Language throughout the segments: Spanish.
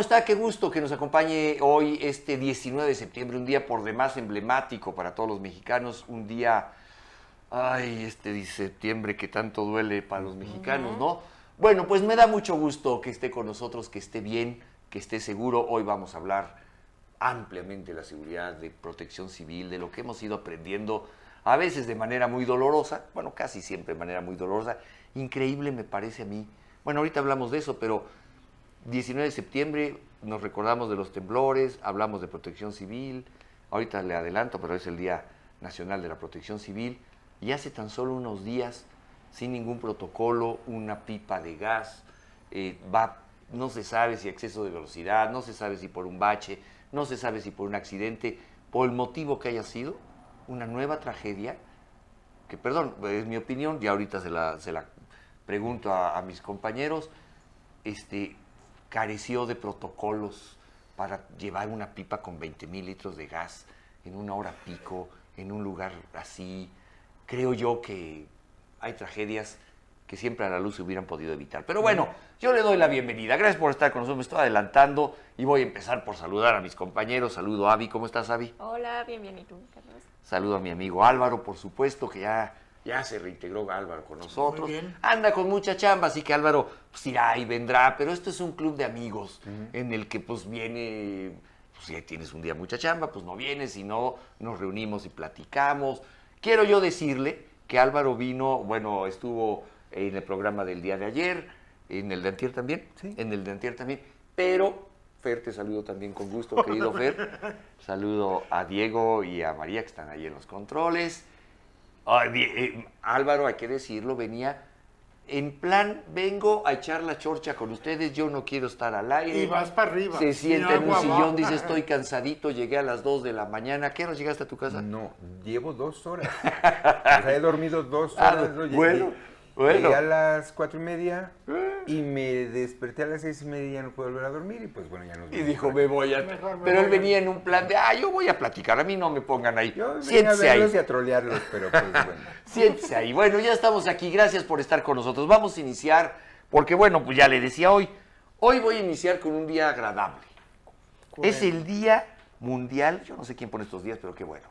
¿Cómo está? Qué gusto que nos acompañe hoy, este 19 de septiembre, un día por demás emblemático para todos los mexicanos, un día, este de septiembre que tanto duele para los mexicanos, ¿no? Bueno, pues me da mucho gusto que esté con nosotros, que esté bien, que esté seguro. Hoy vamos a hablar ampliamente de la seguridad, de protección civil, de lo que hemos ido aprendiendo, a veces de manera muy dolorosa, bueno, casi siempre de manera muy dolorosa. Increíble me parece a mí. Bueno, ahorita hablamos de eso, pero 19 de septiembre nos recordamos de los temblores, hablamos de protección civil, ahorita le adelanto, pero es el Día Nacional de la Protección Civil, y hace tan solo unos días, sin ningún protocolo, una pipa de gas, no se sabe si exceso de velocidad, no se sabe si por un bache, no se sabe si por un accidente, por el motivo que haya sido, una nueva tragedia, que perdón, es mi opinión, y ahorita se la pregunto a mis compañeros, careció de protocolos para llevar una pipa con 20,000 litros de gas en una hora pico, en un lugar así. Creo yo que hay tragedias que siempre a la luz se hubieran podido evitar. Pero bueno, yo le doy la bienvenida. Gracias por estar con nosotros. Me estoy adelantando y voy a empezar por saludar a mis compañeros. Saludo a Avi. ¿Cómo estás, Avi? Hola, bien, ¿y tú, Carlos? Saludo a mi amigo Álvaro, por supuesto, que ya se reintegró Álvaro con nosotros. Muy bien. Anda con mucha chamba, así que Álvaro pues, irá y vendrá, pero esto es un club de amigos en el que pues viene, pues si tienes un día mucha chamba, pues no vienes, si no, nos reunimos y platicamos. Quiero yo decirle que Álvaro vino, bueno, estuvo en el programa del día de ayer, en el de antier también, Sí. en el de antier también, pero Fer, te saludo también con gusto, querido Fer. Saludo a Diego y a María que están ahí en los controles. Álvaro, hay que decirlo, venía en plan, vengo a echar la chorcha con ustedes, yo no quiero estar al aire. Y vas para arriba. Se sienta en un agua sillón, va. dice, estoy cansadito, llegué a las 2 de la mañana. ¿Qué hora llegaste a tu casa? No, llevo 2 horas. O sea, he dormido 2 horas. ¿no? Llegué a las 4:30 y me desperté a las 6:30 y ya no puedo volver a dormir. Y pues bueno, ya nos Y vimos dijo, por me aquí. voy a... Mejor me Pero él voy. venía en un plan de, yo voy a platicar, a mí no me pongan ahí. Yo venía a Siéntese verlos y ahí, a trolearlos, pero pues bueno. siéntese ahí. Bueno, ya estamos aquí, gracias por estar con nosotros. Vamos a iniciar, porque bueno, pues ya le decía hoy voy a iniciar con un día agradable. Es el Día Mundial, yo no sé quién pone estos días, pero qué bueno,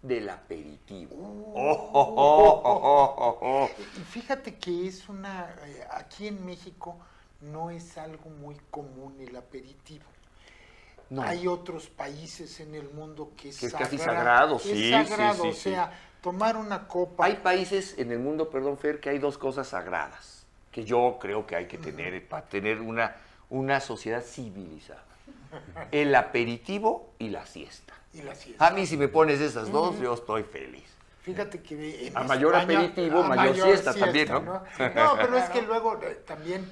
del aperitivo. Y fíjate que es aquí en México no es algo muy común el aperitivo. No. Hay otros países en el mundo que es casi sagrado, sí, Es sagrado, sí, o sí. sea, tomar una copa. Hay países en el mundo, perdón, Fer, que hay dos cosas sagradas que yo creo que hay que tener para tener una sociedad civilizada. El aperitivo y la siesta. Y la siesta. A mí si me pones esas dos, yo estoy feliz. Fíjate que en A mayor aperitivo, mayor siesta también, ¿no? No, pero es que luego también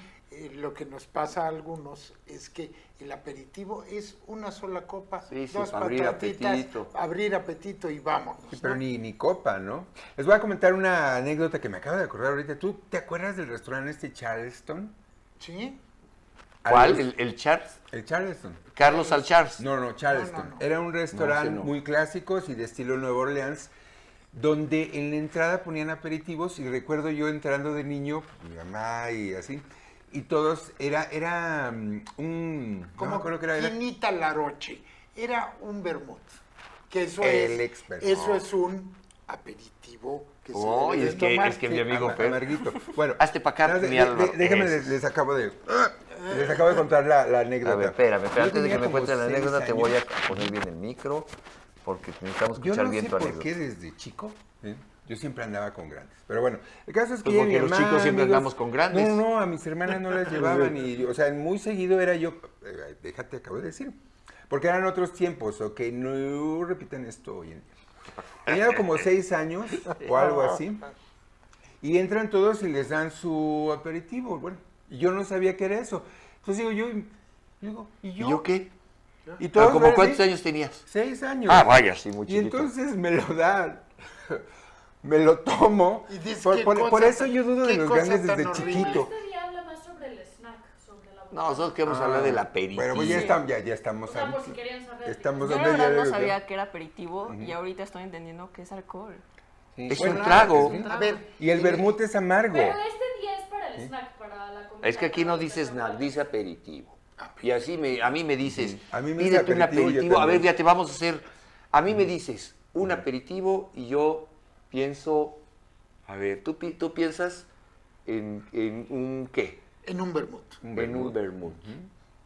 lo que nos pasa a algunos es que el aperitivo es una sola copa, Sí, sí, dos para abrir patatitas, apetito. abrir apetito y vámonos. Sí, pero ¿no? ni copa, ¿no? Les voy a comentar una anécdota que me acabo de acordar ahorita. ¿Tú te acuerdas del restaurante Charleston? ¿Sí? ¿Cuál? ¿El Charles? El Charleston. Carlos al Charles. No, Charleston. No. Era un restaurante No, ese no. muy clásico y de estilo Nueva Orleans, donde en la entrada ponían aperitivos y recuerdo yo entrando de niño, mi mamá y así, y todos, era un... Como no me acuerdo qué era. Quinita Laroche, era un vermut, que eso El experto. eso es un aperitivo que se Oh, debe y de es que- tomar. es que mi amigo Fer. Amarguito. Bueno, Hazte pa' acá, nada más mi Álvaro. déjame, Eso. les acabo de contar la anécdota. A ver, espérame, Yo antes de tenía que me como cuentes la 6 anécdota, te años. voy a poner bien el micro, porque necesitamos Yo escuchar no bien sé tu por anécdota. qué desde chico, yo siempre andaba con grandes. Pero bueno, el caso es que Pues porque mi los mamá, chicos siempre andamos con grandes. No, a mis hermanas no las llevaban y, o sea, muy seguido era yo, déjate, acabo de decir, porque eran otros tiempos, ok, no repitan esto hoy en día. Tenía como 6 años o algo así, y entran todos y les dan su aperitivo, bueno, y yo no sabía qué era eso. Entonces digo, ¿y yo? ¿Y yo qué? Y ¿Pero todos como ven cuántos así, años tenías? 6 años. Ah, vaya, sí, muy Y chiquito. entonces me lo dan, me lo tomo. Y dices, Por, ¿qué por- cosa por eso tan- yo dudo de qué los cosa grandes tan desde horrible? chiquito. Este día habla más sobre el snack, sobre la No, nosotros queremos hablar del aperitivo. Bueno, pues ya estamos O sea, ahí. por si querían saber. Estamos Yo la donde verdad ya- no sabía que era aperitivo y ahorita estoy entendiendo que es alcohol. Sí. Es Bueno, un trago. sí. A ver, Y el vermut es amargo. Pero este día es para el snack, para la comida. Es que aquí no para dice el snack, dice aperitivo. Y así a mí me dices, A mí me pídete dice un aperitivo, yo aperitivo. A ver, también. fíjate, vamos a hacer. A mí me dices un aperitivo y yo pienso. A ver, tú piensas en un qué? En un vermut. En un vermut.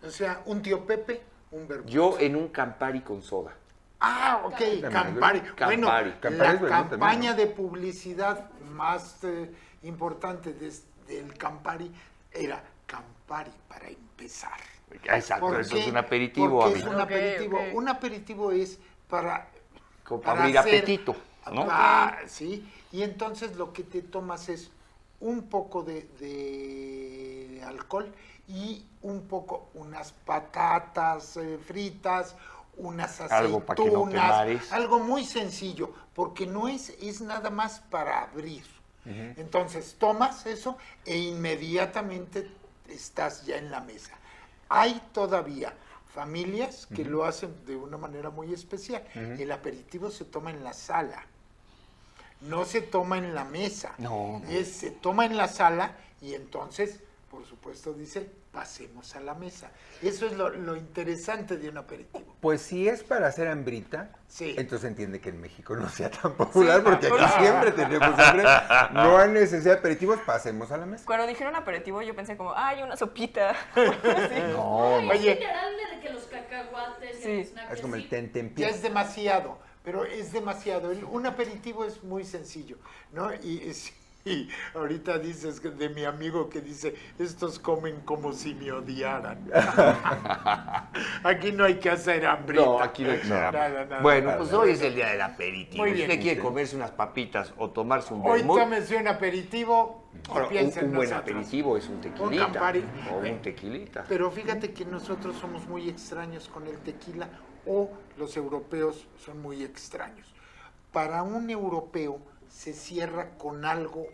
O sea, un tío Pepe, un vermut. Yo en un Campari con soda. Ah, ok, Campari. Bueno, Campari. la Campari es vermut campaña también, ¿no? de publicidad más importante del Campari era Campari para empezar. Exacto, ¿Por eso qué? es un aperitivo. Porque es amigo. un Ok, aperitivo. ok. Un aperitivo es para Como para abrir hacer- apetito, ¿no? Sí, y entonces lo que te tomas es un poco de alcohol y unas patatas fritas, unas Algo para que no te aceitunas, mares. algo muy sencillo, porque no es nada más para abrir. Entonces tomas eso e inmediatamente estás ya en la mesa. Hay todavía familias que lo hacen de una manera muy especial. El aperitivo se toma en la sala, no se toma en la mesa. No. Se toma en la sala y entonces, por supuesto, dice, pasemos a la mesa. Eso es lo interesante de un aperitivo. Pues si es para hacer hambrita, Sí. entonces entiende que en México no sea tan popular, porque aquí porque- siempre tenemos hambre. No hay necesidad de aperitivos, pasemos a la mesa. Cuando dijeron aperitivo, yo pensé como, ay, una sopita. Sí. No, Ay, Oye. es literal de que los cacahuates y Sí. el snack Es como el sí. Ya tentempié. es demasiado, pero es demasiado. Un aperitivo es muy sencillo, ¿no? Y ahorita dices de mi amigo que dice, estos comen como si me odiaran. Aquí no hay que hacer hambrita. No, aquí no hay que hacer hambre. Nada. Bueno, pues hoy es el día del aperitivo. Muy Si bien. usted quiere comerse unas papitas o tomarse un Hoy vermut, tómese un aperitivo y ahora, piensa en un buen nosotros. aperitivo es un tequilita. Campari. O un tequilita. Pero fíjate que nosotros somos muy extraños con el tequila o los europeos son muy extraños. Para un europeo se cierra con algo,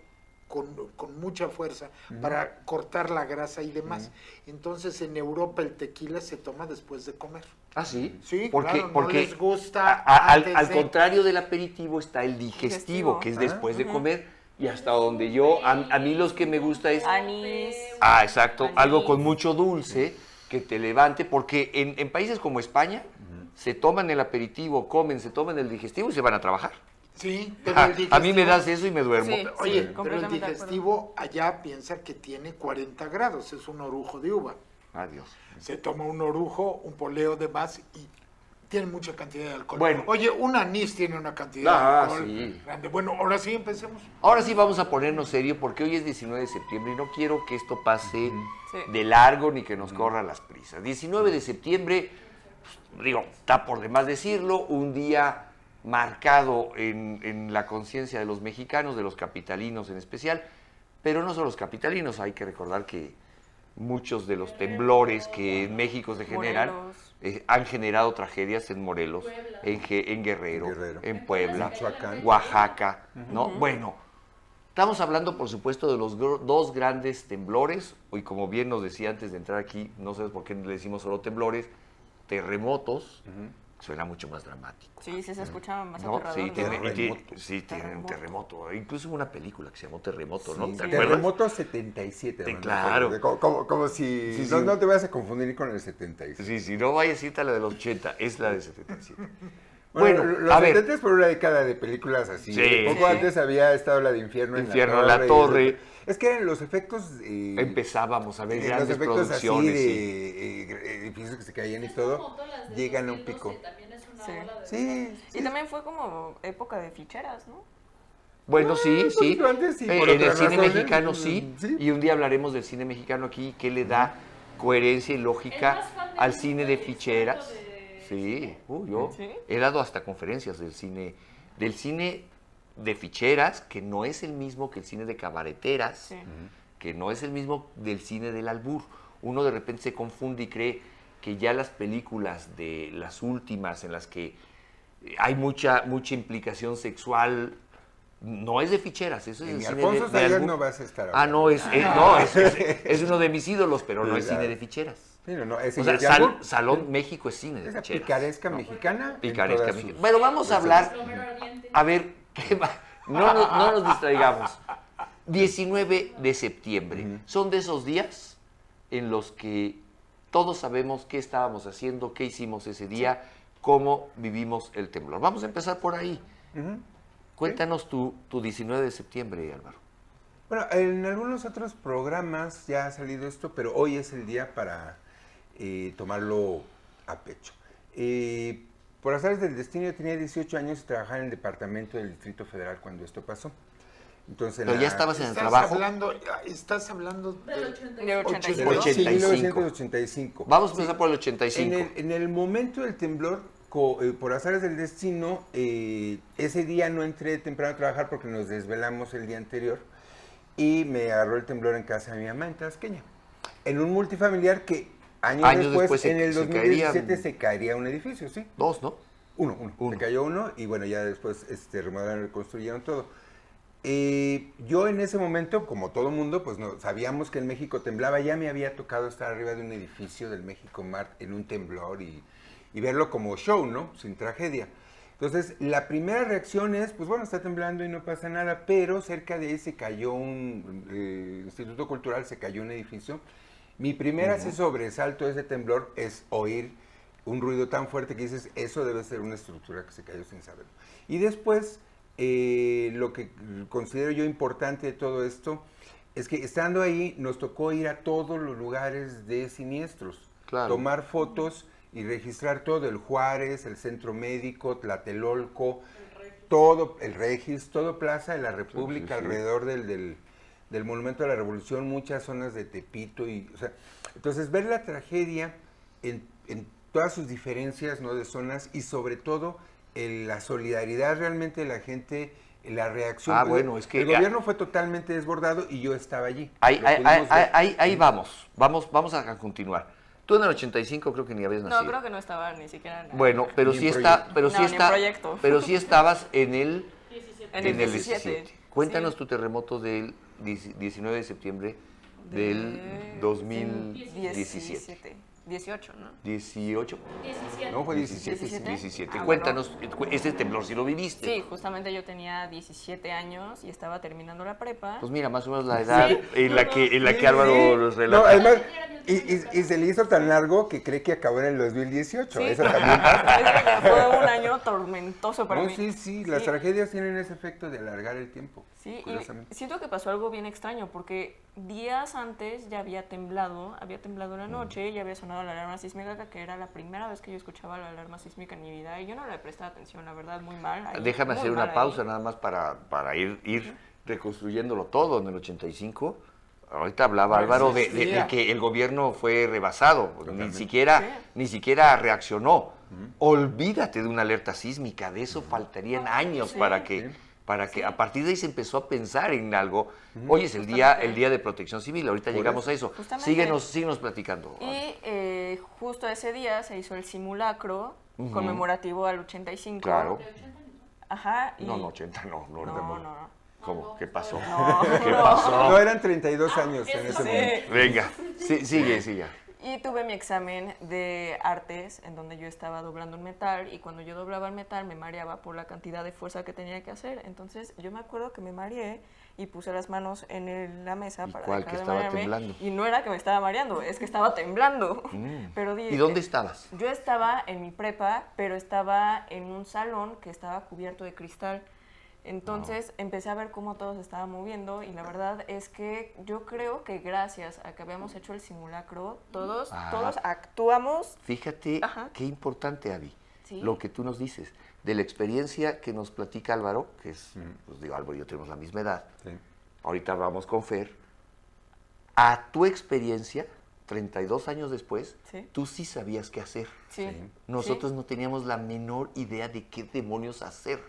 con mucha fuerza, para cortar la grasa y demás. Entonces en Europa el tequila se toma después de comer. ¿Ah, sí? Sí, porque, claro, no porque les gusta al antes de- contrario del aperitivo está el digestivo, Digestivo. que es después de comer. Y hasta donde yo, a mí los que me gusta es... Anís. Ah, exacto. Anís. Algo con mucho dulce que te levante, porque en países como España se toman el aperitivo, comen, se toman el digestivo y se van a trabajar. Sí, pero Ah, el digestivo... a mí me das eso y me duermo. Sí. Oye, pero el completamente de acuerdo. digestivo allá piensa que tiene 40 grados, es un orujo de uva. Adiós. Se toma un orujo, un poleo de más y tiene mucha cantidad de alcohol. Bueno. Oye, un anís tiene una cantidad Ah, de alcohol sí. grande. Bueno, ahora sí empecemos. Ahora sí vamos a ponernos serio porque hoy es 19 de septiembre y no quiero que esto pase Sí. de largo ni que nos corran las prisas. 19 de septiembre, pues, digo, está por demás decirlo, un día marcado en la conciencia de los mexicanos, de los capitalinos en especial, pero no solo los capitalinos, hay que recordar que muchos de los temblores que en México se generan Morelos. han generado tragedias en Morelos, Puebla. en Guerrero, Guerrero. en Puebla, Michoacán. Oaxaca, ¿no? Bueno, estamos hablando, por supuesto, de los dos grandes temblores, y como bien nos decía antes de entrar aquí, no sé por qué le decimos solo temblores, terremotos, suena mucho más dramático. Sí, sí se escuchaba más ¿No? aterrador. Sí, ¿no? tienen un terremoto. Incluso hubo una película que se llamó Terremoto, ¿no? Sí, ¿Te acuerdas? Terremoto 77. Sí, hermano. claro. Como si... Sí, no, sí. no te vas a confundir con el 76. Sí, sí, no vayas a irte a la de los 80, es la de 77. Bueno, Bueno, los a ver. 70 por una década de películas así. Sí, Poco sí. antes había estado la de Infierno Infierno en la Torre. Es que eran los efectos... Empezábamos a ver los grandes efectos así producciones. sí. de edificios que se caían y Es todo, como todas las de llegan a un 2012, pico. También es una Sí. ola de Sí, Y también fue como época de ficheras, ¿no? Bueno, sí, un sí. poquito antes, sí, por En el otras cine razones, mexicano sí. sí. Y un día hablaremos del cine mexicano aquí, que le da coherencia y El lógica más fan de al México cine de es ficheras. tanto de- Sí, yo ¿Sí? he dado hasta conferencias del cine de ficheras, que no es el mismo que el cine de cabareteras, Sí. que no es el mismo del cine del albur. Uno de repente se confunde y cree que ya las películas de las últimas en las que hay mucha implicación sexual, no es de ficheras, eso es En el mi cine Alfonso de Sayas albur. no vas a estar Ah, no, es uno de mis ídolos, pero no Sí, es claro. cine de ficheras. Sí, no, ese O sea, ya es de albur. Salón México es cine de Esa ficheras. picaresca mexicana. en Picaresca todas mexicana. sus- Bueno, vamos a hablar, Romero Ardiente. a ver, no nos distraigamos. 19 de septiembre. Son de esos días en los que todos sabemos qué estábamos haciendo, qué hicimos ese día, cómo vivimos el temblor. Vamos a empezar por ahí. Cuéntanos tu 19 de septiembre, Álvaro. Bueno, en algunos otros programas ya ha salido esto, pero hoy es el día para tomarlo a pecho. Por azares del destino, yo tenía 18 años y trabajaba en el departamento del Distrito Federal cuando esto pasó. Entonces, Pero ya estabas en el trabajo. Estás hablando Del del 85. 1985. Vamos a empezar por el 85. En el momento del temblor, por azares del destino, ese día no entré temprano a trabajar porque nos desvelamos el día anterior y me agarró el temblor en casa de mi mamá en Tasqueña. En un multifamiliar que años después en el 2017 se caería un edificio, ¿sí? Dos, ¿no? Uno. Se cayó uno y bueno, ya después remodelaron, reconstruyeron todo. Yo en ese momento, como todo mundo, pues no sabíamos que en México temblaba. Ya me había tocado estar arriba de un edificio del México Mart en un temblor y verlo como show, ¿no? Sin tragedia. Entonces, la primera reacción es, pues bueno, está temblando y no pasa nada, pero cerca de ahí se cayó un Instituto Cultural, se cayó un edificio. Mi primer así sobresalto de ese temblor es oír un ruido tan fuerte que dices, eso debe ser una estructura que se cayó sin saberlo. Y después, lo que considero yo importante de todo esto es que estando ahí nos tocó ir a todos los lugares de siniestros, tomar fotos y registrar todo, el Juárez, el Centro Médico, Tlatelolco, todo, el Regis, todo Plaza de la República, alrededor del Monumento a la Revolución, muchas zonas de Tepito, o sea, entonces ver la tragedia en todas sus diferencias, ¿no?, de zonas y sobre todo la solidaridad realmente de la gente, la reacción. Bueno, es que el gobierno fue totalmente desbordado y yo estaba allí. Ahí vamos a continuar. Tú en el 85 creo que ni habías nacido. No, creo que no estaba ni siquiera en Bueno, pero sí estabas en el 17. Cuéntanos tu terremoto del 19 de septiembre del 2017. 18, ¿no? 18. 17. No, fue 17. 17. Ah, Cuéntanos, ese temblor si lo viviste. Sí, justamente yo tenía 17 años y estaba terminando la prepa. Pues mira, más o menos la edad en la que Álvaro los No, relata. además, y se le hizo tan largo que cree que acabó en el 2018. Sí. Eso también pasa. Fue un año tormentoso para mí. Sí, las tragedias tienen ese efecto de alargar el tiempo. Sí, curiosamente. y siento que pasó algo bien extraño porque días antes ya había temblado en la noche, ya había sonado la alarma sísmica, que era la primera vez que yo escuchaba la alarma sísmica en mi vida y yo no le prestaba atención, la verdad, muy mal. Déjame hacer una pausa nada más para ir reconstruyéndolo todo en el 85. Ahorita hablaba Álvaro de que el gobierno fue rebasado, ni siquiera reaccionó. Olvídate de una alerta sísmica, de eso faltarían años para que a partir de ahí se empezó a pensar en algo. Hoy es el día de Protección Civil, ahorita llegamos a eso. Síguenos platicando. Y justo ese día se hizo el simulacro conmemorativo al 85. Claro. Ajá. No, 80 no. No. ¿Cómo? ¿Qué pasó? No. ¿Qué pasó? No, eran 32 años en ese momento. Venga, sigue. Y tuve mi examen de artes en donde yo estaba doblando un metal y cuando yo doblaba el metal me mareaba por la cantidad de fuerza que tenía que hacer. Entonces yo me acuerdo que me mareé y puse las manos en la mesa para ¿cuál dejar que de estaba marearme. temblando? Y no era que me estaba mareando, es que estaba temblando. Pero ¿Y dónde estabas? Yo estaba en mi prepa, pero estaba en un salón que estaba cubierto de cristal. Entonces empecé a ver cómo todo se estaba moviendo y la verdad es que yo creo que gracias a que habíamos hecho el simulacro, todos actuamos. Fíjate qué importante, Abby, Sí. lo que tú nos dices. De la experiencia que nos platica Álvaro, que es, pues digo, Álvaro y yo tenemos la misma edad. Sí. Ahorita vamos con Fer. A tu experiencia, 32 años después, Sí. tú sí sabías qué hacer. Sí. Nosotros no teníamos la menor idea de qué demonios hacer,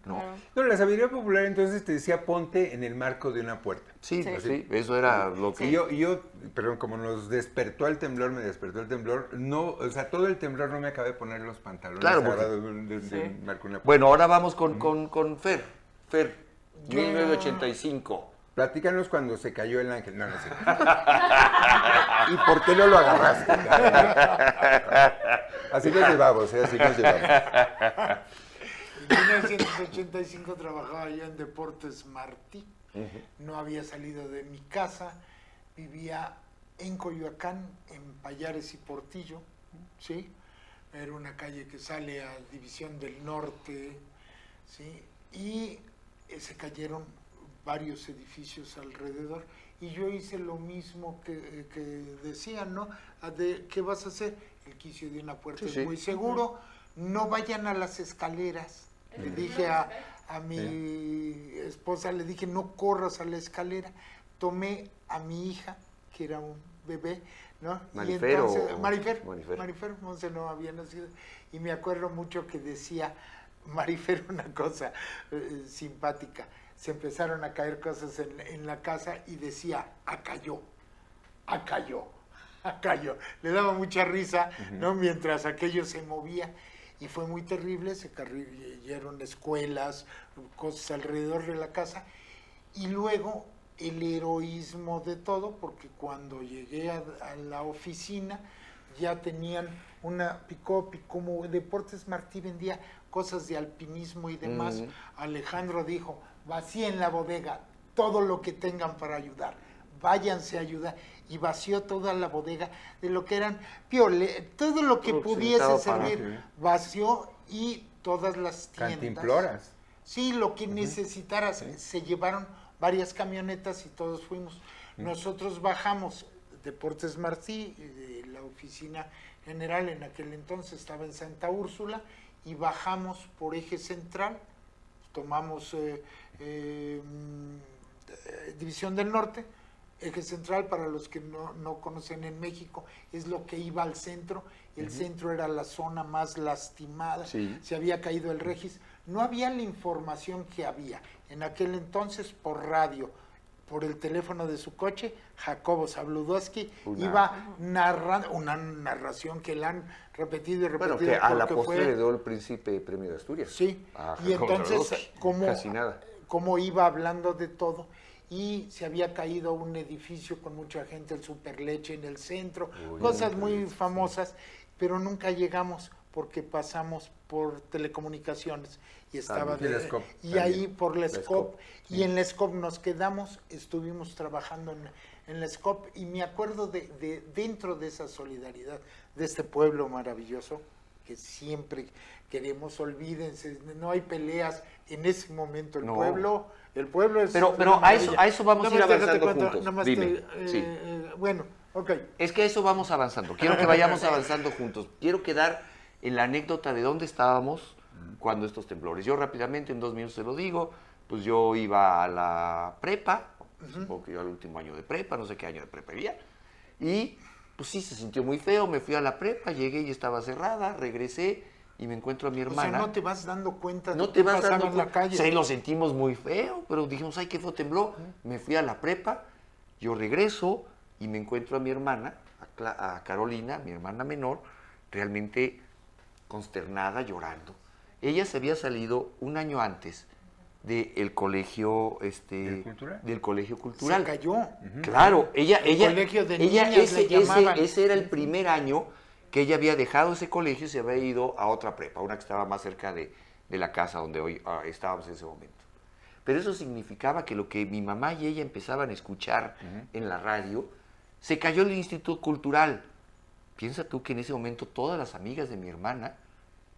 ¿no? Claro. No, la sabiduría popular entonces te decía ponte en el marco de una puerta. Sí, Sí. eso era lo que... Y yo, perdón, como nos despertó el temblor, no, o sea, todo el temblor no me acabé de poner los pantalones. Claro, porque- agarrados de marco de una puerta. Bueno, ahora vamos con Fer. Fer, 1985. Platícanos cuando se cayó el ángel. No sé. ¿Y por qué no lo agarraste? Así nos llevamos, así nos llevamos. En 1985 trabajaba yo en Deportes Martí. No había salido de mi casa, vivía en Coyoacán, en Pallares y Portillo, ¿sí? Era una calle que sale a División del Norte, ¿sí? Y se cayeron varios edificios alrededor. Y yo hice lo mismo que decían, ¿no? ¿Qué vas a hacer? El quicio de una puerta es muy seguro. No vayan a las escaleras. Le dije a mi esposa, le dije, no corras a la escalera. Tomé a mi hija, que era un bebé, ¿no? Marifero. Y entonces, Marifero, Monse no había nacido. Y me acuerdo mucho que decía Marifero una cosa simpática. Se empezaron a caer cosas en la casa y decía, acayó. Le daba mucha risa, ¿no? Mientras aquello se movía. Y fue muy terrible, se cayeron escuelas, cosas alrededor de la casa. Y luego el heroísmo de todo, porque cuando llegué a la oficina ya tenían una pick-up y como Deportes Martí vendía cosas de alpinismo y demás, Alejandro dijo, vacíen la bodega todo lo que tengan para ayudar, váyanse a ayudar. Y vació toda la bodega de lo que eran todo lo que pudiese servir, vació, y todas las tiendas. Cantimploras. Sí, lo que necesitaras. Se llevaron varias camionetas y todos fuimos. Nosotros bajamos Deportes Martí, la oficina general en aquel entonces estaba en Santa Úrsula, y bajamos por Eje Central, tomamos División del Norte. Eje Central, para los que no conocen en México, es lo que iba al centro. El centro era la zona más lastimada, se había caído el Regis. No había la información que había en aquel entonces por radio, por el teléfono de su coche. Jacobo Zabludowski iba narrando, una narración que la han repetido y repetido. Bueno, que a la postre le dio el Príncipe Premio de Asturias. Sí, y entonces, casi nada. Cómo iba hablando de todo. Y se había caído un edificio con mucha gente, el Superleche en el centro, cosas muy famosas, pero nunca llegamos porque pasamos por telecomunicaciones y estaba ahí por la SCOP, y en la SCOP nos quedamos, estuvimos trabajando en la SCOP, y me acuerdo de dentro de esa solidaridad de este pueblo maravilloso que siempre queremos, olvídense, no hay peleas en ese momento, el pueblo es... Pero a eso vamos a ir avanzando juntos. Dime. Bueno, ok. Es que a eso vamos avanzando, quiero que vayamos avanzando juntos. Quiero quedar en la anécdota de dónde estábamos cuando estos temblores. Yo rápidamente, en 2 minutos se lo digo, pues yo iba a la prepa, supongo que yo al último año de prepa, no sé qué año de prepa iría, y pues sí, se sintió muy feo, me fui a la prepa, llegué y estaba cerrada, regresé y me encuentro a mi hermana. O sea, no te vas dando cuenta no de te vas dando en la calle. Sí, lo sentimos muy feo, pero dijimos, ay, qué feo tembló. Me fui a la prepa, yo regreso y me encuentro a mi hermana, a Carolina, mi hermana menor, realmente consternada, llorando. Ella se había salido un año antes del colegio, del colegio cultural. Se cayó. Claro, ella, colegio de niñas le llamaban. ese era el primer año que ella había dejado ese colegio y se había ido a otra prepa, una que estaba más cerca de la casa donde hoy estábamos en ese momento. Pero eso significaba que lo que mi mamá y ella empezaban a escuchar en la radio, se cayó el Instituto Cultural. Piensa tú que en ese momento todas las amigas de mi hermana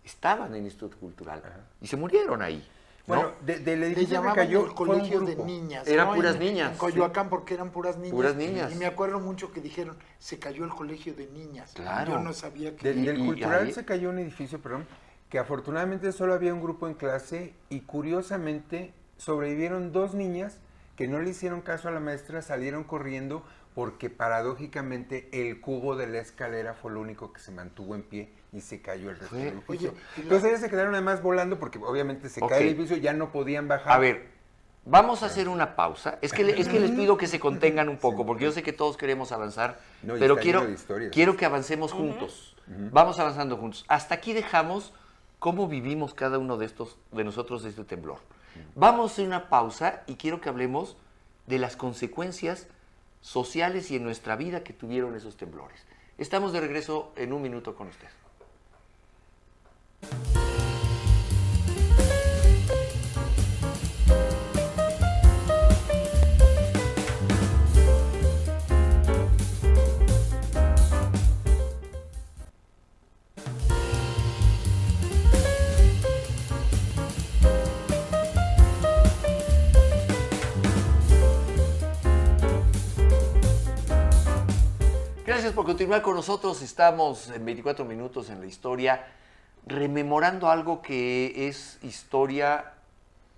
estaban en el Instituto Cultural y se murieron ahí. ¿no? Bueno, del Le edificio que llamaban cayó el colegio de niñas. Eran ¿no? puras niñas. En Coyoacán, porque eran puras niñas. Puras niñas. Y me acuerdo mucho que dijeron, se cayó el colegio de niñas. Claro. Yo no sabía que... Del cultural ahí... se cayó un edificio, que afortunadamente solo había un grupo en clase y curiosamente sobrevivieron 2 niñas que no le hicieron caso a la maestra, salieron corriendo porque paradójicamente el cubo de la escalera fue lo único que se mantuvo en pie y se cayó el resto del edificio. Entonces ellas se quedaron además volando porque obviamente se cae el edificio, ya no podían bajar. A ver, vamos a hacer una pausa. Es que les pido que se contengan un poco, porque yo sé que todos queremos avanzar, pero quiero que avancemos juntos. Vamos avanzando juntos. Hasta aquí dejamos cómo vivimos cada uno de nosotros este temblor. Vamos a hacer una pausa y quiero que hablemos de las consecuencias sociales y en nuestra vida que tuvieron esos temblores. Estamos de regreso en un minuto con usted. por continuar con nosotros. Estamos en 24 minutos en la historia, rememorando algo que es historia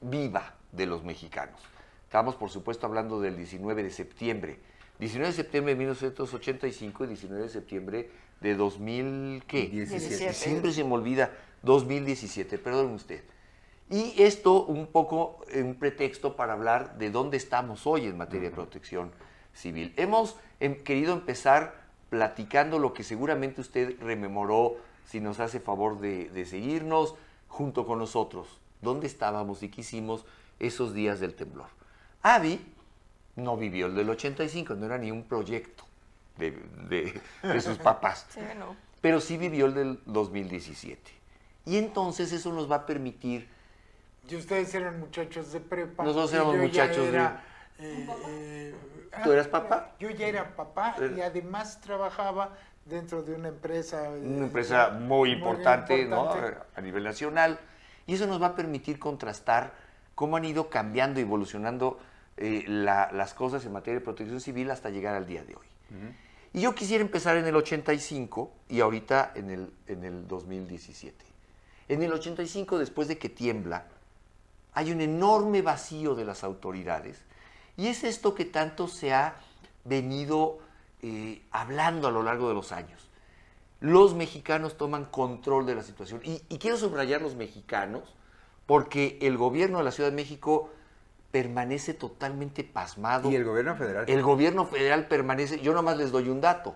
viva de los mexicanos. Estamos, por supuesto, hablando del 19 de septiembre. 19 de septiembre de 1985 y 19 de septiembre de 2000, ¿qué? 17. Siempre se me olvida, 2017, perdón usted. Y esto un poco un pretexto para hablar de dónde estamos hoy en materia de protección civil. Hemos querido empezar platicando lo que seguramente usted rememoró, si nos hace favor de seguirnos, junto con nosotros. ¿Dónde estábamos y qué hicimos esos días del temblor? Avi no vivió el del 85, no era ni un proyecto de sus papás. Sí, no. Pero sí vivió el del 2017. Y entonces eso nos va a permitir... Y ustedes eran muchachos de prepa. Nosotros y éramos yo ya muchachos era, ¿Tú eras papá? Yo ya era papá y además trabajaba dentro de una empresa. Una empresa muy importante, ¿no? A nivel nacional. Y eso nos va a permitir contrastar cómo han ido cambiando y evolucionando las cosas en materia de protección civil hasta llegar al día de hoy. Y yo quisiera empezar en el 85 y ahorita en el 2017. En el 85, después de que tiembla, hay un enorme vacío de las autoridades. Y es esto que tanto se ha venido hablando a lo largo de los años. Los mexicanos toman control de la situación. Y quiero subrayar los mexicanos, porque el gobierno de la Ciudad de México permanece totalmente pasmado. Y el gobierno federal. El gobierno federal permanece, yo nomás les doy un dato.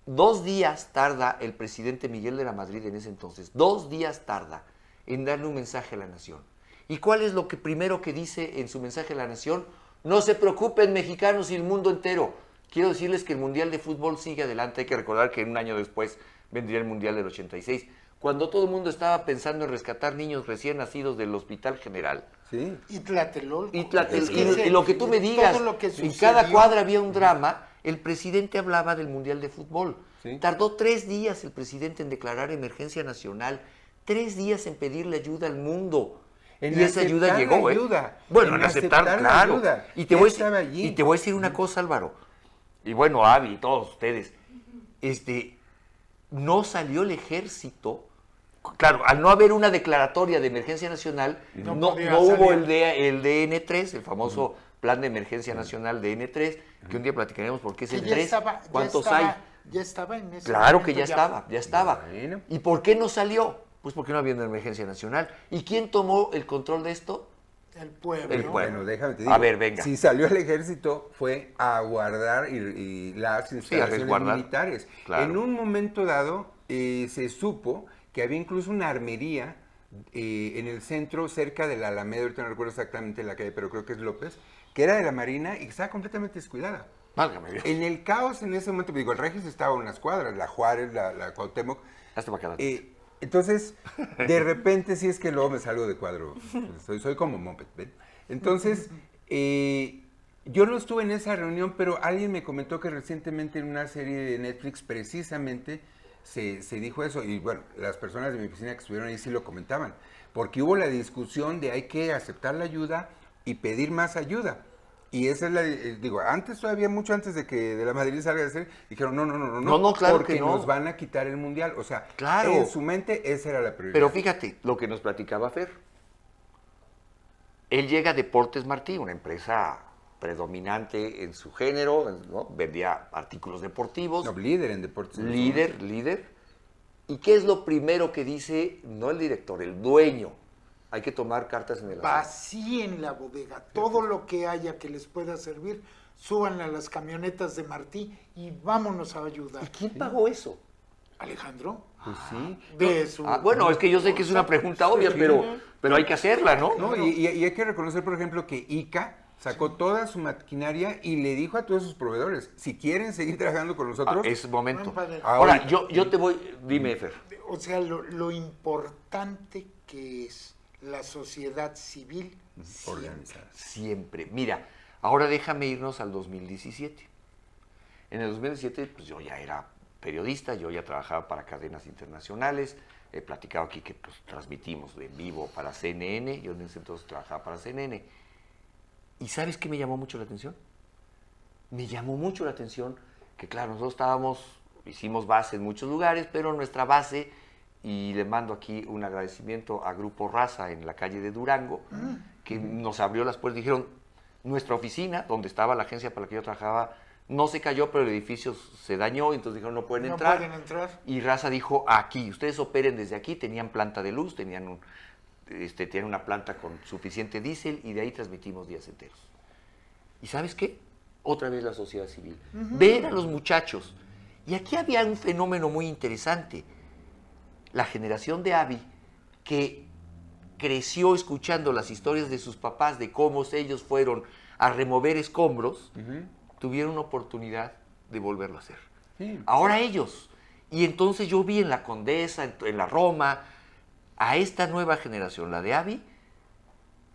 2 días tarda el presidente Miguel de la Madrid en ese entonces, 2 días tarda en darle un mensaje a la nación. ¿Y cuál es lo que primero que dice en su mensaje a la nación? No se preocupen, mexicanos y el mundo entero. Quiero decirles que el Mundial de Fútbol sigue adelante. Hay que recordar que un año después vendría el Mundial del 86, cuando todo el mundo estaba pensando en rescatar niños recién nacidos del Hospital General. Sí. Y Tlatelolco. Y lo que tú me digas, en cada cuadra había un drama. El presidente hablaba del Mundial de Fútbol. Sí. Tardó 3 días el presidente en declarar emergencia nacional, 3 días en pedirle ayuda al mundo. En Y esa ayuda aceptar llegó, la ¿eh? ayuda. Bueno, En en aceptar, aceptar la claro. ayuda. Y Ya estaba allí. te voy a decir una cosa, Álvaro. Y bueno, Avi y todos ustedes. No salió el ejército. Claro, al no haber una declaratoria de emergencia nacional, no hubo el DN3, el famoso Plan de Emergencia Nacional DN3, que un día platicaremos por qué es el 3, cuántos hay. Ya estaba en ese Claro que momento, ya estaba. Bueno. ¿Y por qué no salió? Pues porque no había una emergencia nacional. ¿Y quién tomó el control de esto? El pueblo. El pueblo. Bueno, déjame te digo. A ver, venga. Si salió el ejército fue a guardar y las instalaciones resguardar. militares. Claro. En un momento dado se supo que había incluso una armería en el centro, cerca de la Alameda, ahorita no recuerdo exactamente la calle, pero creo que es López, que era de la Marina y que estaba completamente descuidada. Válgame Dios. En el caos en ese momento, digo, el Regis estaba en unas cuadras, la Juárez, la Cuauhtémoc. Hazte para acá. Entonces, de repente, sí es que luego me salgo de cuadro. Soy como moped, ¿ven? Entonces, yo no estuve en esa reunión, pero alguien me comentó que recientemente en una serie de Netflix precisamente se dijo eso. Y bueno, las personas de mi oficina que estuvieron ahí sí lo comentaban. Porque hubo la discusión de hay que aceptar la ayuda y pedir más ayuda. Y esa es la, digo, antes todavía, mucho antes de que de la Madrid salga de ser, dijeron, no, claro porque que no. nos van a quitar el Mundial. O sea, Claro. en su mente esa era la prioridad. Pero fíjate lo que nos platicaba Fer. Él llega a Deportes Martí, una empresa predominante en su género, ¿no? Vendía artículos deportivos. No, líder en deportes. Líder. ¿Y qué es lo primero que dice, no el director, el dueño? Hay que tomar cartas en el asunto. Vacíen la bodega, todo lo que haya que les pueda servir, súbanle a las camionetas de Martí y vámonos a ayudar. ¿Y quién pagó eso? Alejandro, Pues sí. de su... Bueno, es que yo sé que es una pregunta obvia, pero hay que hacerla, ¿no? No, y hay que reconocer, por ejemplo, que ICA sacó toda su maquinaria y le dijo a todos sus proveedores, si quieren seguir trabajando con nosotros, Es momento. Compadre. Ahora, yo te voy... Dime, Fer. O sea, lo importante que es la sociedad civil organizada. Siempre. Mira, ahora déjame irnos al 2017. En el 2017, pues yo ya era periodista, yo ya trabajaba para cadenas internacionales, he platicado aquí que pues, transmitimos en vivo para CNN, yo en ese entonces trabajaba para CNN. ¿Y sabes qué me llamó mucho la atención? Me llamó mucho la atención que claro, nosotros hicimos base en muchos lugares, pero nuestra base, y le mando aquí un agradecimiento a Grupo Raza en la calle de Durango, que nos abrió las puertas, dijeron, nuestra oficina, donde estaba la agencia para la que yo trabajaba, no se cayó, pero el edificio se dañó, entonces dijeron, no pueden entrar. No pueden entrar. Y Raza dijo, aquí, ustedes operen desde aquí, tenían planta de luz, tenían una planta con suficiente diésel, y de ahí transmitimos días enteros. ¿Y sabes qué? Otra vez la sociedad civil. Ver a los muchachos. Y aquí había un fenómeno muy interesante. La generación de Abby, que creció escuchando las historias de sus papás, de cómo ellos fueron a remover escombros, tuvieron una oportunidad de volverlo a hacer. Sí. Ahora ellos. Y entonces yo vi en la Condesa, en la Roma, a esta nueva generación, la de Abby,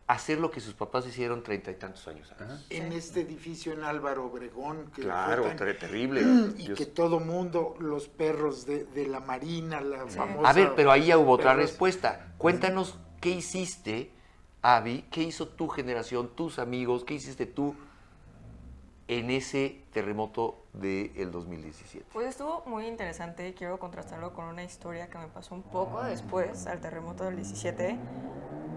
hacer lo que sus papás hicieron 30 y tantos años antes. En este edificio en Álvaro Obregón. Que Claro, fue tan- terrible. Y Dios. que todo mundo, los perros de la Marina, la famosa... A ver, pero ahí ya hubo otra perros- respuesta. Cuéntanos qué hiciste, Abby, qué hizo tu generación, tus amigos, qué hiciste tú en ese terremoto del 2017. Pues estuvo muy interesante y quiero contrastarlo con una historia que me pasó un poco después al terremoto del 17,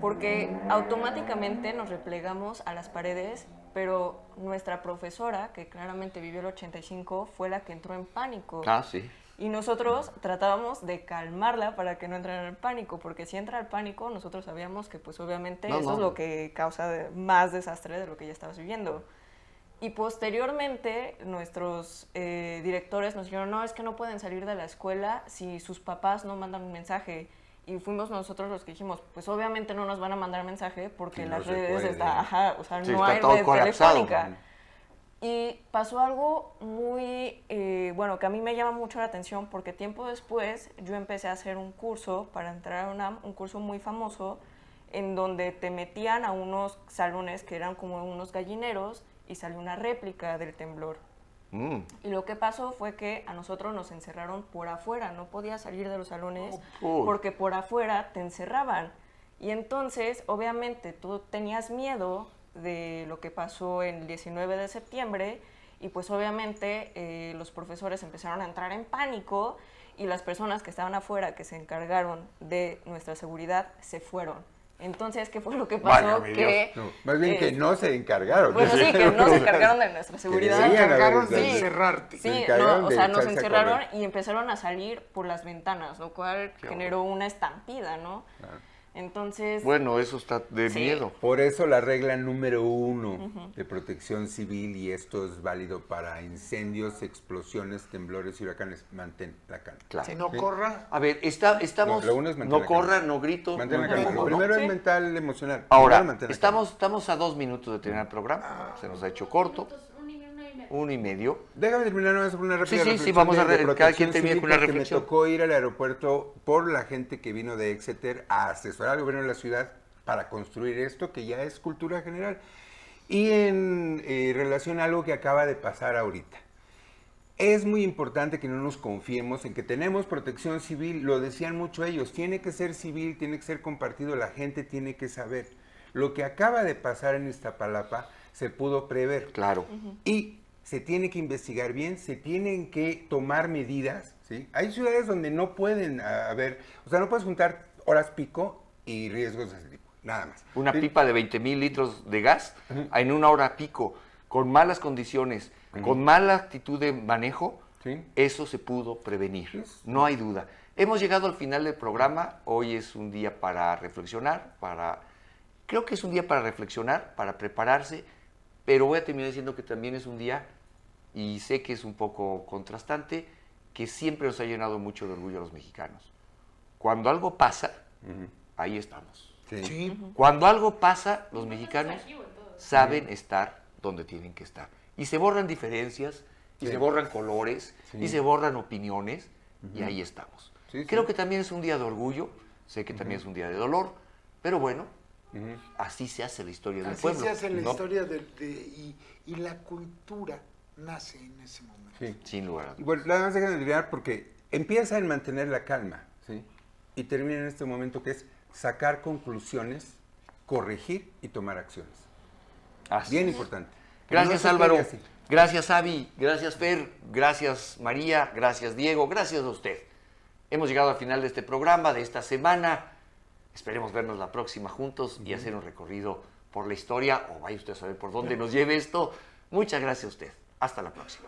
porque automáticamente nos replegamos a las paredes, pero nuestra profesora, que claramente vivió el 85, fue la que entró en pánico. Ah, sí. Y nosotros tratábamos de calmarla para que no entrara en pánico, porque si entra el pánico, nosotros sabíamos que pues obviamente No, eso no. es lo que causa más desastre de lo que ya estabas viviendo. Y posteriormente nuestros directores nos dijeron, no, es que no pueden salir de la escuela si sus papás no mandan un mensaje. Y fuimos nosotros los que dijimos, pues obviamente no nos van a mandar mensaje porque Sí, las no se redes puede. está, ajá, o sea, Sí, no está hay todo red colapsado. telefónica. Y pasó algo muy, bueno, que a mí me llama mucho la atención porque tiempo después yo empecé a hacer un curso para entrar a UNAM, un curso muy famoso, en donde te metían a unos salones que eran como unos gallineros y salió una réplica del temblor. Y lo que pasó fue que a nosotros nos encerraron por afuera, no podías salir de los salones porque por afuera te encerraban. Y entonces, obviamente, tú tenías miedo de lo que pasó el 19 de septiembre y pues obviamente los profesores empezaron a entrar en pánico y las personas que estaban afuera, que se encargaron de nuestra seguridad, se fueron. Entonces, ¿qué fue lo que pasó? Válgame Que, No, más bien que no se encargaron. bueno, sí, que no se encargaron de nuestra seguridad. Se deberían encargaron haber- de Sí. encerrarte. Sí, encargaron no, o de sea, nos echarse a encerraron correr. y empezaron a salir por las ventanas, lo cual generó una estampida, ¿no? Entonces, Bueno, eso está de Sí. miedo. Por eso la regla número 1 de protección civil, y esto es válido para incendios, explosiones, temblores y huracanes, mantén la calma. Claro. No corra. A ver, estamos... No, lo uno es mantener no la calma. corra, no grito. Mantén la no calma. empujo, Lo ¿no? primero Sí. es mental, emocional. Ahora, Primero mantén la calma. estamos a 2 minutos de terminar el programa. Se nos ha hecho corto. Una y media. 1 y medio. Déjame terminar nada más con una rápida Sí, sí, sí, reflexión vamos a de cada protección quien termine civil, con una porque reflexión. Me tocó ir al aeropuerto por la gente que vino de Exeter a asesorar al gobierno de la ciudad para construir esto, que ya es cultura general. Y en relación a algo que acaba de pasar ahorita. Es muy importante que no nos confiemos en que tenemos protección civil, lo decían mucho ellos, tiene que ser civil, tiene que ser compartido, la gente tiene que saber. Lo que acaba de pasar en Iztapalapa se pudo prever. Claro. Y se tiene que investigar bien, se tienen que tomar medidas, ¿sí? Hay ciudades donde no pueden haber, o sea, no puedes juntar horas pico y riesgos de ese tipo, nada más. Una ¿Sí? pipa de 20,000 litros de gas en una hora pico, con malas condiciones, con mala actitud de manejo, Sí. eso se pudo prevenir. No hay duda. Hemos llegado al final del programa. Hoy es un día para reflexionar, creo que es un día para reflexionar, para prepararse, pero voy a terminar diciendo que también es un día, y sé que es un poco contrastante, que siempre nos ha llenado mucho de orgullo a los mexicanos. Cuando algo pasa, ahí estamos. Sí. Sí. Cuando algo pasa, los mexicanos saben estar donde tienen que estar. Y se borran diferencias, y Sí. se borran colores, Sí. y se borran opiniones, y ahí estamos. Sí, sí. Creo que también es un día de orgullo, sé que también es un día de dolor, pero bueno, Ujú. así se hace la historia del Así pueblo. se hace la ¿no? historia y la cultura nace en ese momento. Sí. Sin lugar a dudas. Bueno, nada más déjenme terminar porque empieza en mantener la calma, ¿sí? Y termina en este momento que es sacar conclusiones, corregir y tomar acciones. Así Bien es. importante. Gracias, No se Álvaro. quede así. Gracias, Avi. Gracias, Fer. Gracias, María. Gracias, Diego. Gracias a usted. Hemos llegado al final de este programa, de esta semana. Esperemos vernos la próxima juntos y hacer un recorrido por la historia, o vaya usted a saber por dónde nos lleve esto. Muchas gracias a usted. Hasta la próxima.